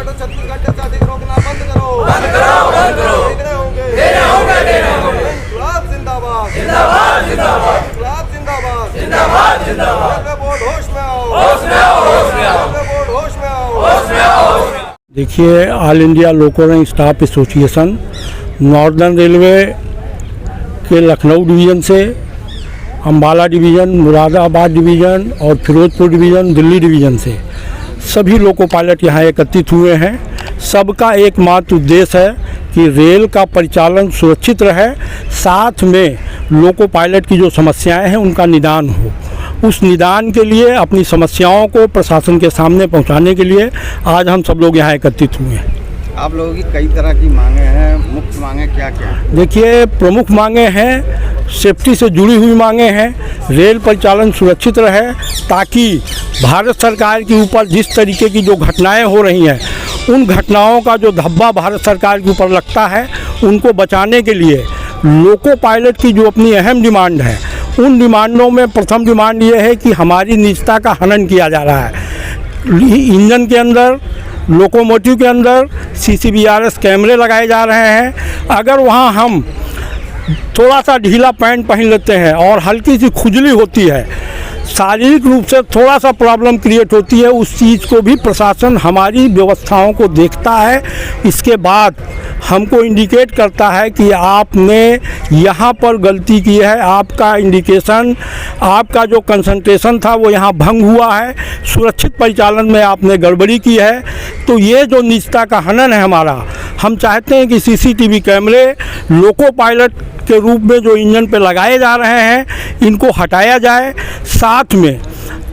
Metro 36 घंटे से अधिक रोकना बंद करो, बंद करो, बंद करो। देने होंगे, देने होंगे, देने होंगे। इनकलाब जिंदाबाद, जिंदाबाद, जिंदाबाद, इनकलाब जिंदाबाद, जिंदाबाद, जिंदाबाद। रेलवे बोर्ड होश में आओ, होश में आओ, होश में आओ, रेलवे बोर्ड होश में आओ, होश में आओ, होश में आओ। देखिए, all India loco rank staff association northern railway के लखनऊ डिवीज़न से, अम्बाला डिवीज़न, मुरादाबाद डिवीज़न और फिरोजपुर डिवीज़न, दिल्ली डिवीज़न से सभी लोको पायलट यहाँ एकत्रित हुए हैं। सबका एकमात्र उद्देश्य है कि रेल का परिचालन सुरक्षित रहे, साथ में लोको पायलट की जो समस्याएं हैं उनका निदान हो। उस निदान के लिए, अपनी समस्याओं को प्रशासन के सामने पहुंचाने के लिए आज हम सब लोग यहाँ एकत्रित हुए हैं। आप लोगों की कई तरह की मांगे हैं, मुख्य मांगे क्या क्या? देखिए, प्रमुख मांगे हैं, सेफ्टी से जुड़ी हुई मांगे हैं, रेल परिचालन सुरक्षित रहे ताकि भारत सरकार के ऊपर जिस तरीके की जो घटनाएं हो रही हैं उन घटनाओं का जो धब्बा भारत सरकार के ऊपर लगता है उनको बचाने के लिए लोको पायलट की जो अपनी अहम डिमांड है, उन डिमांडों में प्रथम डिमांड ये है कि हमारी निजता का हनन किया जा रहा है। इंजन के अंदर, लोकोमोटिव के अंदर CCBRS कैमरे लगाए जा रहे हैं। अगर वहाँ हम थोड़ा सा ढीला पैंट पहन लेते हैं और हल्की सी खुजली होती है, शारीरिक रूप से थोड़ा सा प्रॉब्लम क्रिएट होती है, उस चीज़ को भी प्रशासन हमारी व्यवस्थाओं को देखता है। इसके बाद हमको इंडिकेट करता है कि आपने यहाँ पर गलती की है, आपका इंडिकेशन, आपका जो कंसंट्रेशन था वो यहाँ भंग हुआ है, सुरक्षित परिचालन में आपने गड़बड़ी की है। तो ये जो निजता का हनन है हमारा, हम चाहते हैं कि CCTV कैमरे लोको पायलट के रूप में जो इंजन पे लगाए जा रहे हैं इनको हटाया जाए। साथ में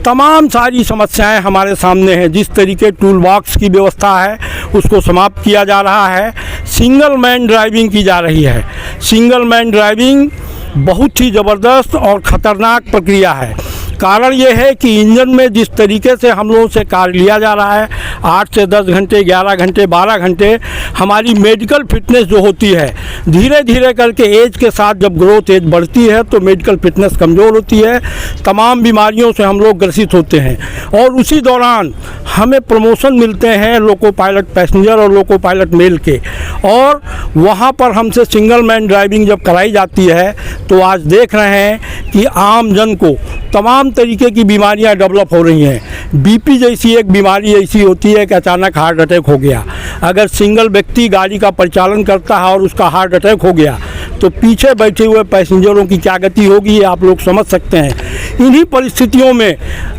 तमाम सारी समस्याएं हमारे सामने हैं। जिस तरीके टूल बॉक्स की व्यवस्था है उसको समाप्त किया जा रहा है। सिंगल मैन ड्राइविंग की जा रही है। सिंगल मैन ड्राइविंग बहुत ही ज़बरदस्त और ख़तरनाक प्रक्रिया है। कारण ये है कि इंजन में जिस तरीके से हम लोगों से कार्य लिया जा रहा है, 8 से 10 घंटे, 11 घंटे, 12 घंटे, हमारी मेडिकल फिटनेस जो होती है, धीरे धीरे करके एज के साथ जब ग्रोथ एज बढ़ती है तो मेडिकल फिटनेस कमज़ोर होती है, तमाम बीमारियों से हम लोग ग्रसित होते हैं। और उसी दौरान हमें प्रमोशन मिलते हैं लोको पायलट पैसेंजर और लोको पायलट मेल के, और वहाँ पर हमसे सिंगल मैन ड्राइविंग जब कराई जाती है तो आज देख रहे हैं कि आम जन को तमाम तरीके की बीमारियां डेवलप हो रही हैं। BP जैसी एक बीमारी ऐसी होती है कि अचानक हार्ट अटैक हो गया। अगर सिंगल व्यक्ति गाड़ी का परिचालन करता है और उसका हार्ट अटैक हो गया तो पीछे बैठे हुए पैसेंजरों की क्या गति होगी, ये आप लोग समझ सकते हैं। इन्हीं परिस्थितियों में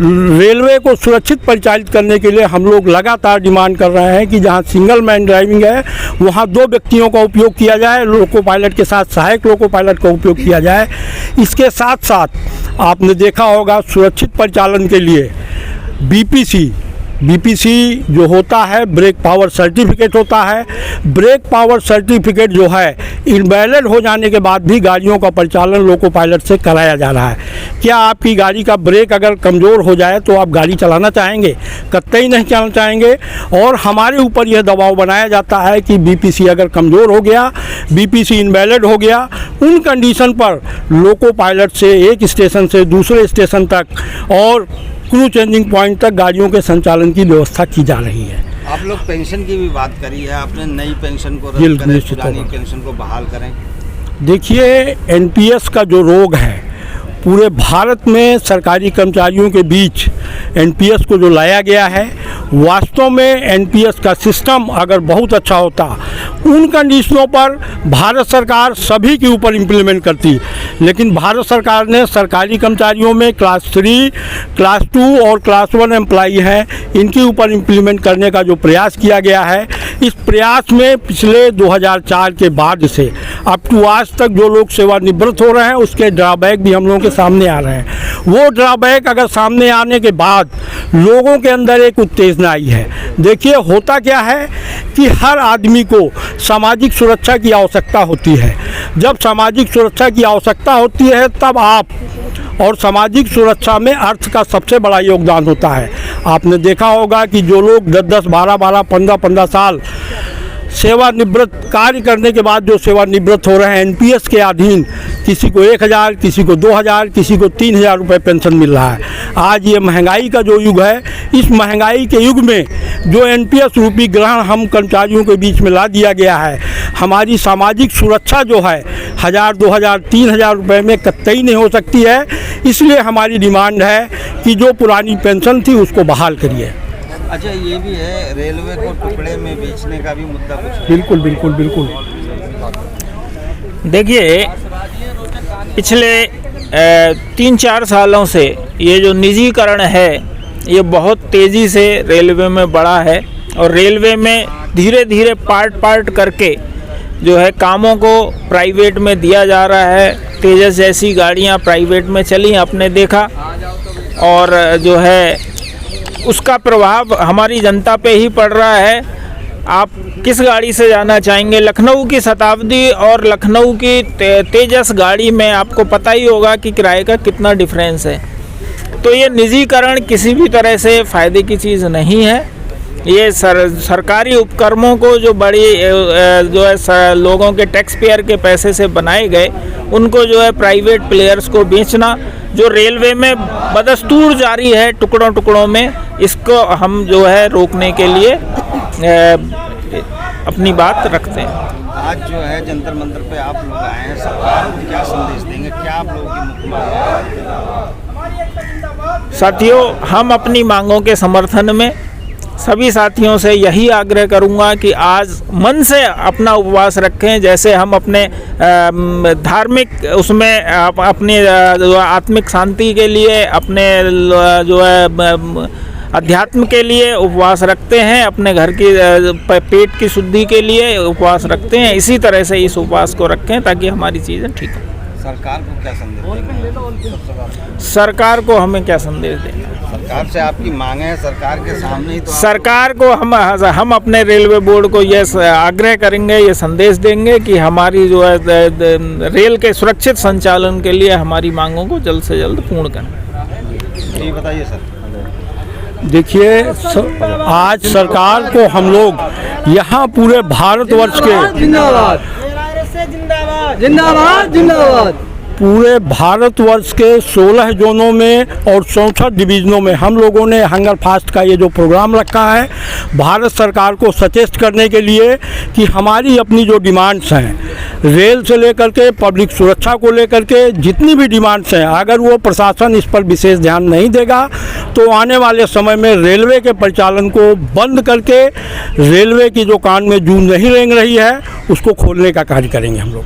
रेलवे को सुरक्षित परिचालित करने के लिए हम लोग लगातार डिमांड कर रहे हैं कि जहां सिंगल मैन ड्राइविंग है वहां 2 व्यक्तियों का उपयोग किया जाए, लोको पायलट के साथ सहायक लोको पायलट का उपयोग किया जाए। इसके साथ साथ आपने देखा होगा, सुरक्षित परिचालन के लिए BPC जो होता है, ब्रेक पावर सर्टिफिकेट होता है। ब्रेक पावर सर्टिफिकेट जो है इनवैलिड हो जाने के बाद भी गाड़ियों का परिचालन लोको पायलट से कराया जा रहा है। क्या आपकी गाड़ी का ब्रेक अगर कमज़ोर हो जाए तो आप गाड़ी चलाना चाहेंगे? कतई नहीं चलाना चाहेंगे। और हमारे ऊपर यह दबाव बनाया जाता है कि BPC अगर कमज़ोर हो गया, BPC इनवैलिड हो गया, उन कंडीशन पर लोको पायलट से एक स्टेशन से दूसरे स्टेशन तक और क्रू चेंजिंग पॉइंट तक गाड़ियों के संचालन की व्यवस्था की जा रही है। आप लोग पेंशन की भी बात करी है, आपने नई पेंशन को रद्द करें, पुरानी पेंशन को बहाल करें। देखिए, NPS का जो रोग है पूरे भारत में सरकारी कर्मचारियों के बीच NPS को जो लाया गया है, वास्तव में NPS का सिस्टम अगर बहुत अच्छा होता, उन कंडीशनों पर भारत सरकार सभी के ऊपर इम्प्लीमेंट करती, लेकिन भारत सरकार ने सरकारी कर्मचारियों में क्लास 3, क्लास 2 और क्लास 1 एम्प्लॉई हैं, इनके ऊपर इम्प्लीमेंट करने का जो प्रयास किया गया है, इस प्रयास में पिछले 2004 के बाद से अप टू आज तक जो लोग सेवानिवृत्त हो रहे हैं उसके ड्रॉबैक भी हम लोगों के सामने आ रहे हैं। वो ड्रॉबैक अगर सामने आने के बाद लोगों के अंदर एक उत्तेजना आई है। देखिए, होता क्या है कि हर आदमी को सामाजिक सुरक्षा की आवश्यकता होती है। जब सामाजिक सुरक्षा की आवश्यकता होती है तब आप और सामाजिक सुरक्षा में अर्थ का सबसे बड़ा योगदान होता है। आपने देखा होगा कि जो लोग 10-10, 12-12, 15-15 साल सेवानिवृत्त कार्य करने के बाद जो सेवानिवृत्त हो रहे हैं एनपीएस के अधीन, किसी को 1000, किसी को 2000, किसी को 3000 रुपये पेंशन मिल रहा है। आज ये महंगाई का जो युग है, इस महंगाई के युग में जो एनपीएस रूपी ग्रहण हम कर्मचारियों के बीच में ला दिया गया है, हमारी सामाजिक सुरक्षा जो है 1000, 2000, 3000 रुपये में कतई नहीं हो सकती है। इसलिए हमारी डिमांड है कि जो पुरानी पेंशन थी उसको बहाल करिए। अच्छा, ये भी है, रेलवे को टुकड़े में बेचने का भी मुद्दा कुछ है। बिल्कुल बिल्कुल बिल्कुल। देखिए, पिछले 3-4 सालों से ये जो निजीकरण है ये बहुत तेज़ी से रेलवे में बढ़ा है और रेलवे में धीरे धीरे पार्ट करके जो है कामों को प्राइवेट में दिया जा रहा है। तेजस जैसी गाड़ियां प्राइवेट में चली, आपने देखा, और जो है उसका प्रभाव हमारी जनता पे ही पड़ रहा है। आप किस गाड़ी से जाना चाहेंगे? लखनऊ की शताब्दी और लखनऊ की तेजस गाड़ी में आपको पता ही होगा कि किराए का कितना डिफरेंस है। तो ये निजीकरण किसी भी तरह से फ़ायदे की चीज़ नहीं है। ये सरकारी उपक्रमों को जो बड़ी जो है लोगों के टैक्स पेयर के पैसे से बनाए गए, उनको जो है प्राइवेट प्लेयर्स को बेचना जो रेलवे में बदस्तूर जारी है टुकड़ों टुकड़ों में, इसको हम जो है रोकने के लिए अपनी बात रखते हैं। आज जो है जंतर मंतर पे आप लोग आए हैं, सरकार को क्या संदेश देंगे? क्या आप लोगों की मुख्य मांग है? साथियों, हम अपनी मांगों के समर्थन में सभी साथियों से यही आग्रह करूंगा कि आज मन से अपना उपवास रखें। जैसे हम अपने धार्मिक उसमें अपनी जो आत्मिक शांति के लिए, अपने जो है अध्यात्म के लिए उपवास रखते हैं, अपने घर की पेट की शुद्धि के लिए उपवास रखते हैं, इसी तरह से इस उपवास को रखें ताकि हमारी चीज़ें ठीक हों। सरकार को क्या संदेश देंगे? सरकार को हमें क्या संदेश देंगे? सरकार से आपकी मांगे हैं, सरकार के सामने ही तो सरकार को हम अपने रेलवे बोर्ड को ये आग्रह करेंगे, ये संदेश देंगे कि हमारी जो है रेल के सुरक्षित संचालन के लिए हमारी मांगों को जल्द से जल्द पूर्ण करें। ये बताइए सर। देखिए, आज सरकार को हम लोग यहाँ पूरे भारतवर्ष के जिंदाबाद जिंदाबाद जिंदाबाद पूरे भारतवर्ष के 16 जोनों में और 64 डिवीज़नों में हम लोगों ने हंगर फास्ट का ये जो प्रोग्राम रखा है, भारत सरकार को सचेत करने के लिए कि हमारी अपनी जो डिमांड्स हैं, रेल से लेकर के पब्लिक सुरक्षा को लेकर के जितनी भी डिमांड्स हैं, अगर वो प्रशासन इस पर विशेष ध्यान नहीं देगा तो आने वाले समय में रेलवे के परिचालन को बंद करके रेलवे की जो कान में जूं नहीं रेंग रही है उसको खोलने का कार्य करेंगे हम लोग।